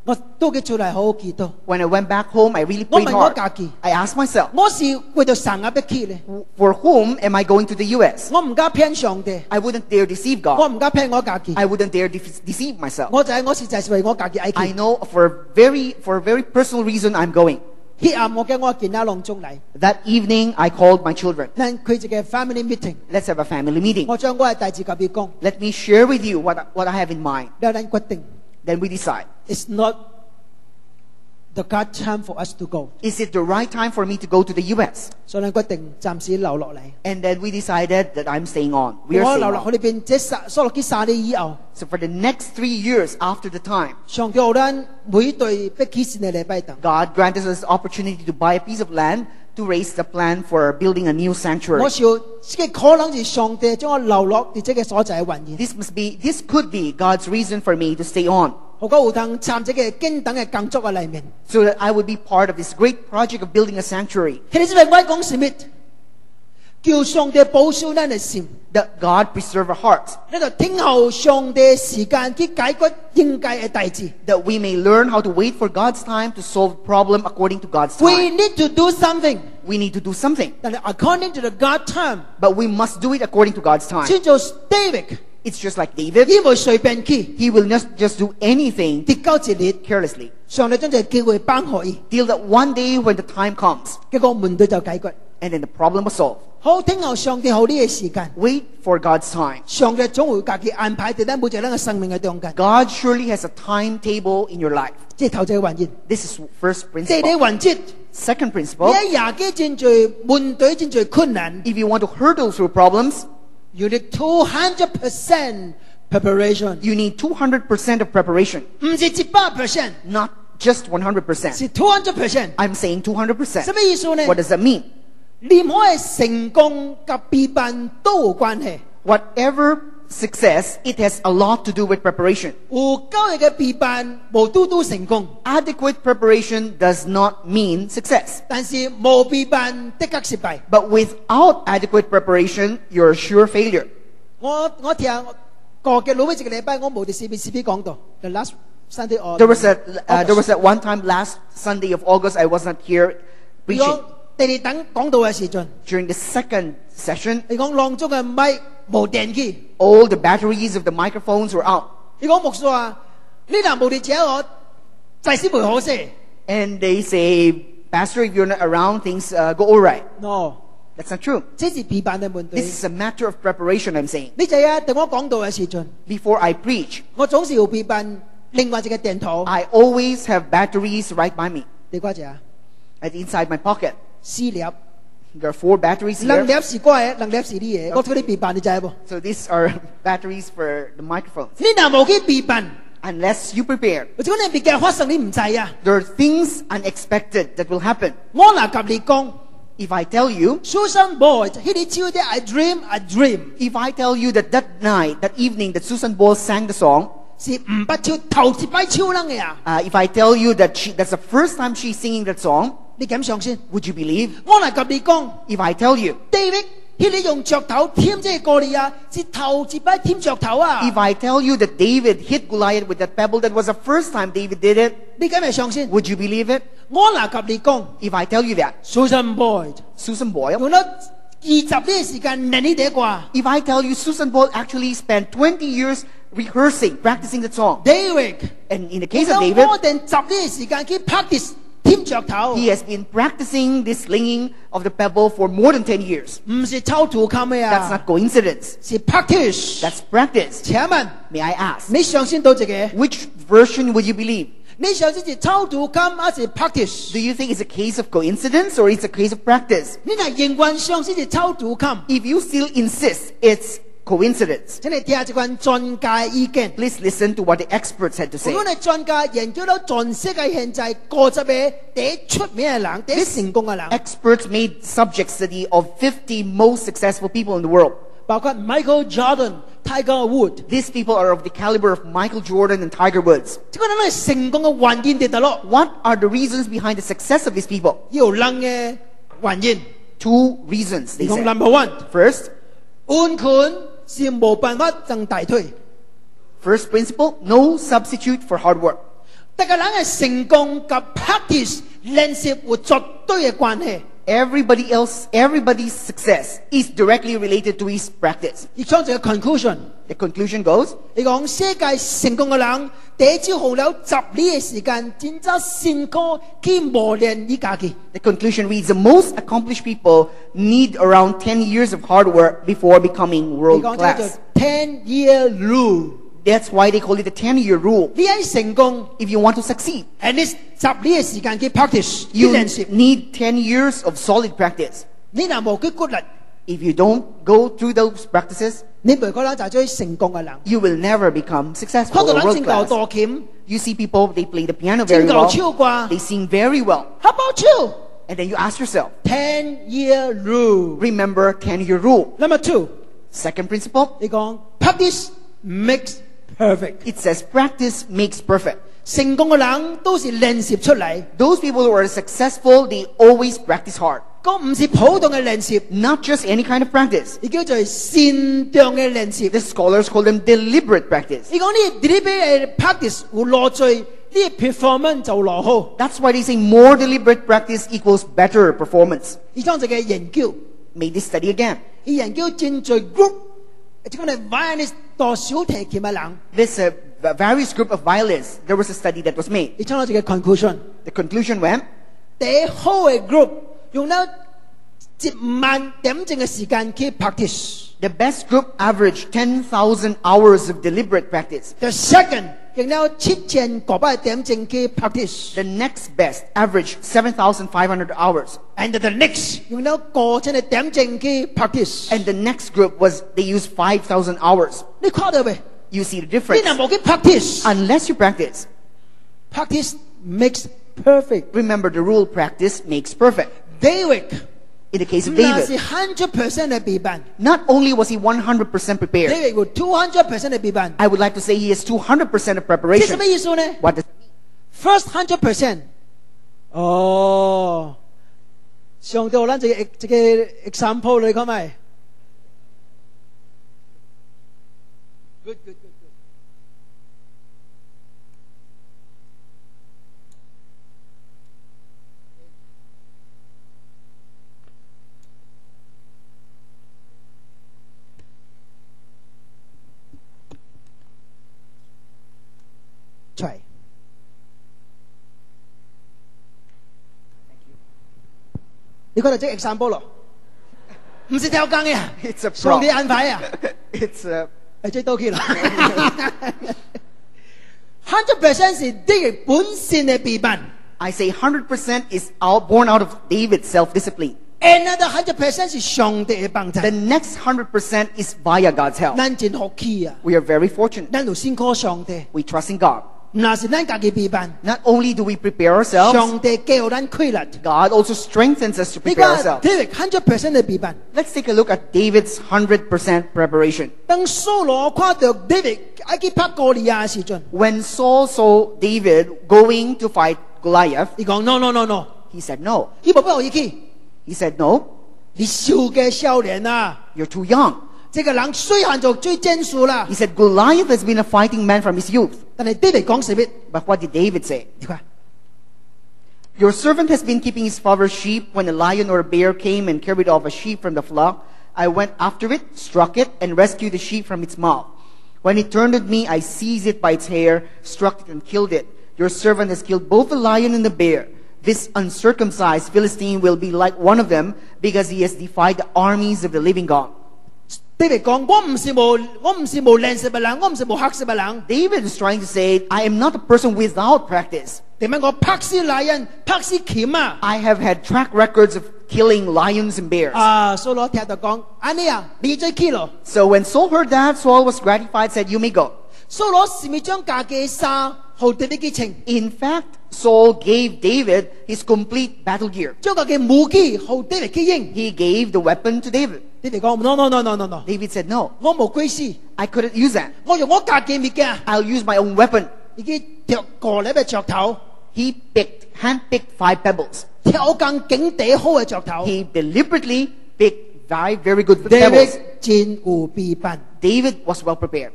我都嘅出嚟好好祈禱。 When I went back home, I really 我 prayed 問我 hard. 自己， I asked myself, 我是為咗神啊要去咧， for whom am I going to the U.S.? 我唔敢騙上帝， I wouldn't dare deceive 我 God. 唔敢騙我自己， I wouldn't dare deceive myself. 我就係為我自己而 I 去。 know for a very personal reason I'm going. 迄暗我嘅我見阿龍中嚟， That evening, I called my children. 咱開一個 family meeting， Let's have a family meeting. 我將我嘅代志甲佢講， Let me share with you what I have in mind. 然後咱決定 Then we decide. ，it's not the God time for us to go， Is it the right time for me to go to the U.S.? 所以咱決定暫時留落嚟。 And then we decided that I'm staying on. We are 我 staying 留落 on. 去呢邊，這所落去3年以後， So for the next 3 years after the time, 上帝讓咱每對要起信嘅禮拜堂， God granted us the opportunity to buy a piece of land to raise the plan for building a new sanctuary. 我想這個可能是上帝將我留落喺這個所在嘅原因。 This could be God's reason for me to stay on, 我講有通參這個簡單嘅工作嘅裏面， so that I would be part of this great project of building a sanctuary. 佢哋知唔知我講什麼？叫上帝保守咱嘅心， That God preserve our hearts, 你就聽候上帝時間去解決應該嘅代志。 that we may learn how to wait for God's time to solve problem according to God's We time. need to do something, We need to do something, 但係 according to the God time， but we must do it according to God's time. 先做 David， It's just like David. 佢唔隨便去， He will not just do anything 跌交一日， carelessly. 上帝將這個機會幫佢， Till that one day when the time comes, 結果問題就解決。 and then the problem was solved. 好聽候上帝好呢個時間， Wait for God's time. 上帝總會自己安排喺咱每一個人嘅生命嘅中間。 God surely has a timetable in your life. 即係頭一個原因， This is first 即係 principle. 你原則。 Second 你 principle, 喺廿幾真最問題真最困難 if you want to hurdle through problems, ，you need 200% preparation， you need 200% of preparation, 唔是100%， not just 100%. 是 200%。 I'm saying 200%. 什麼意思呢？ What does that mean? 任何嘅成功及備辦都有關係。 Whatever success, it has a lot to do with preparation. 有夠嘅備辦無嘟嘟成功， Adequate preparation does not mean success. 但是無備辦的確失敗。 But without adequate preparation, you're a sure failure. 我聽過嘅老尾一個禮拜，我冇喺 CBCB 講到 the last Sunday or There was that one time last Sunday of August, I was not here 你 preaching. 講第二等講到嘅時陣， During the second session, 你講當中嘅咪無電機。 all the batteries of the microphones were out. 你講牧師話：你若無嚟請我，祭司會好些。 And they say, Pastor, if you're not around, things go all right. No， That's not true. 這是備辦嘅問 This 題。 is a matter of preparation, I'm saying. 你就啊，當我講到嘅時陣， Before I preach, 我總是要備辦另外一個電筒。 I always have batteries right by me, 你掛住啊？ at inside my pocket. 4粒， There are 4 batteries 兩 here. 粒是我嘅，兩粒是你嘅。我叫你備辦，你知無？ So these are batteries for the microphones. 你若無去備辦， Unless you prepare, 或者你別嘅發生你唔知啊。 there are things unexpected that will happen. 我若甲你講 If I tell you, ，Susan Boy，迄日朝啲 I dream， if I tell you that that night, that evening that Susan Boyle sang the song, 是唔捌唱頭一擺唱人嘅啊。 if I tell you that that's the first time she's singing that song, 你敢相信？ would you believe? 我若甲你講。 If I tell you, David，迄日用石頭添這個歌嚟啊，是頭一擺添石頭啊！ if I tell you that David hit Goliath with that pebble, that was the first time David did it, 你敢咪相信？ would you believe it? 我若甲你講 If I tell you that, ，Susan Boyd Susan Boyle, 用咗20年時間練呢啲歌 if I tell you Susan Boyle actually spent 20 years rehearsing, practicing that song, ，David， and in the case 用 of 咗 David, 我哋10年時間去 practice 添石頭， he has been practicing this slinging of the pebble for more than 10 years. 唔是抄圖冚嘅 That's 啊， not coincidence. 是 practice。 That's practice. 請問 May I ask, 你相信到這個？ which version would you believe? 你相信是抄圖冚還是 practice？ Do you think it's a case of coincidence or it's a case of practice? 你若仍然相信是抄圖冚， If you still insist it's coincidence, 請你聽下這關專家意見。 please listen to what the experts had to say. 我哋專家研究到全世界現在50個第一出名嘅人，第一成功嘅人， Experts made subject study of 50 most successful people in the world. 包括 Michael Jordan、Tiger Wood。 These people are of the caliber of Michael Jordan and Tiger Woods. 這個人係成功嘅原因喺度咯， What are the reasons behind the success of these people? 有人嘅原因。 Two reasons, they 講 said. number one， First, 運權是冇辦法爭大腿， first principle, no substitute for hard work. 大家人嘅成功及 practice 練習有絕對嘅關係。Everybody's success is directly related to his practice. 而講一個 conclusion， The conclusion goes, 你講世界成功嘅人，第一朝好了10年嘅時間，真正辛苦去磨練你家己。 the conclusion reads, the most accomplished people need around 10 years of hard work before becoming 你 world 講呢個 class. 10-year rule， That's why they call it the 10-year rule. 你係成功 If you want to succeed, ，at least 10年嘅時間去 practice，去 you 練習。 need 10 years of solid practice. 你若冇去鼓勵， If you don't go through those practices, 你唔可能就做成功嘅人。 you will never become 看 successful 到 or 人 world 正夠 class. 多琴， You see people, they play the piano 正 very 夠 well. 唱歌。 They sing very well. How about you? And then you ask yourself, 10-year rule. remember 10-year rule. Number 2， Second principle, 你講 practice makes perfect。 it says practice makes perfect. 成功嘅人都是練習出嚟， Those people who are successful, they always practice hard. 嗰唔是普通嘅練習， Not just any kind of practice. 而叫做善良嘅練習。 The scholars call them deliberate practice. 你講你 deliberate practice 會落罪，你 performance 就落好。 That's why they say more deliberate practice equals better performance. 而將這個研究， Made this study again. 而研究正在 group，即係我哋 violinist 多小提琴嘅人， This various group of violins, there was a study that was made. 而將到這個 conclusion。 The conclusion went, 第一好嘅 group 用咗10,000點鐘嘅時間去 practice。 the best group averaged 10,000 hours of deliberate practice. The second 用咗7,900點鐘去 practice。 The next best averaged 7,500 hours. And the next 用咗1,000嘅點鐘去 practice。 And the next group was, they used 5,000 hours. 你看到未？ You see the 你 difference. 若冇去 practice，practice Unless you practice. makes perfect。 Remember the rule, practice makes perfect. David In the case of 那是 David, 100% 嘅備辦 not only was he 100% prepared, ，David 有200% 嘅備辦。 I would like to say he has 200% of 這是 preparation. 咩意思呢 What does？First 100%，哦，上到咱這個 example 你講咪 ？Good good good good。出嚟。你覺得這個 example 咯？唔是跳鋼嘅， It's a 上帝 prop. 安排啊！ It's a 係最多氣啦。100% 是啲本性嘅備辦 I say 100% is born out of David's self-discipline. ，another 100% 是上帝嘅幫助。 The next 100% is via God's help. 咱真好氣啊！ We are very fortunate. 咱就先靠上帝， We trust in God. 那是咱家己備辦， Not only do we prepare ourselves, 上帝教咱規律。 God also strengthens us to 你 prepare 講 ourselves. David 100% 嘅備辦， Let's take a look at David's 100% preparation. 當掃羅看到 David 愛去拍歌利亞嘅時陣， When Saul saw David going to fight Goliath, 伊講 no no no no， he said no. 伊冇俾我去， He said no, 你少嘅少年啊！ you're too young. 這個人雖然就最戰術啦 He，said Goliath has been a fighting man from his youth. 但係 David 講什麼？ But what did David say? 你看 Your servant has been keeping his father's sheep. When a lion or a bear came and carried off a sheep from the flock, I went after it, struck it, and rescued the sheep from its mouth. When it turned at me, I seized it by its hair, struck it, and killed it. Your servant has killed both the lion and the bear. This uncircumcised Philistine will be like one of them, because he has defied the armies of the living God. David 講我唔是冇練習嘅人，我唔是冇學習嘅人。 David is trying to say, I am not a person without practice. 點解我拍死男人、拍死鉗啊？ I have had track records of killing lions and bears. 啊，掃羅聽到講，安尼啊，你最氣咯。 So when Saul heard that, Saul was gratified, said, you may go. 掃羅是咪將家己嘅衫好 David 嘅穿， In fact, Saul gave David his complete battle gear. 將家己嘅武器好 David 嘅用。 He gave the weapon to David. David 講 no no no no no no， David said, no, 我冇鬼事， I couldn't use that. 我用我家己嘅物件， I'll use my own weapon. 已經跳過嚟嘅石頭， He handpicked 5 pebbles. 跳更境地好嘅石頭。 He deliberately picked 5 very good David pebbles. 真有備辦。 David was well prepared.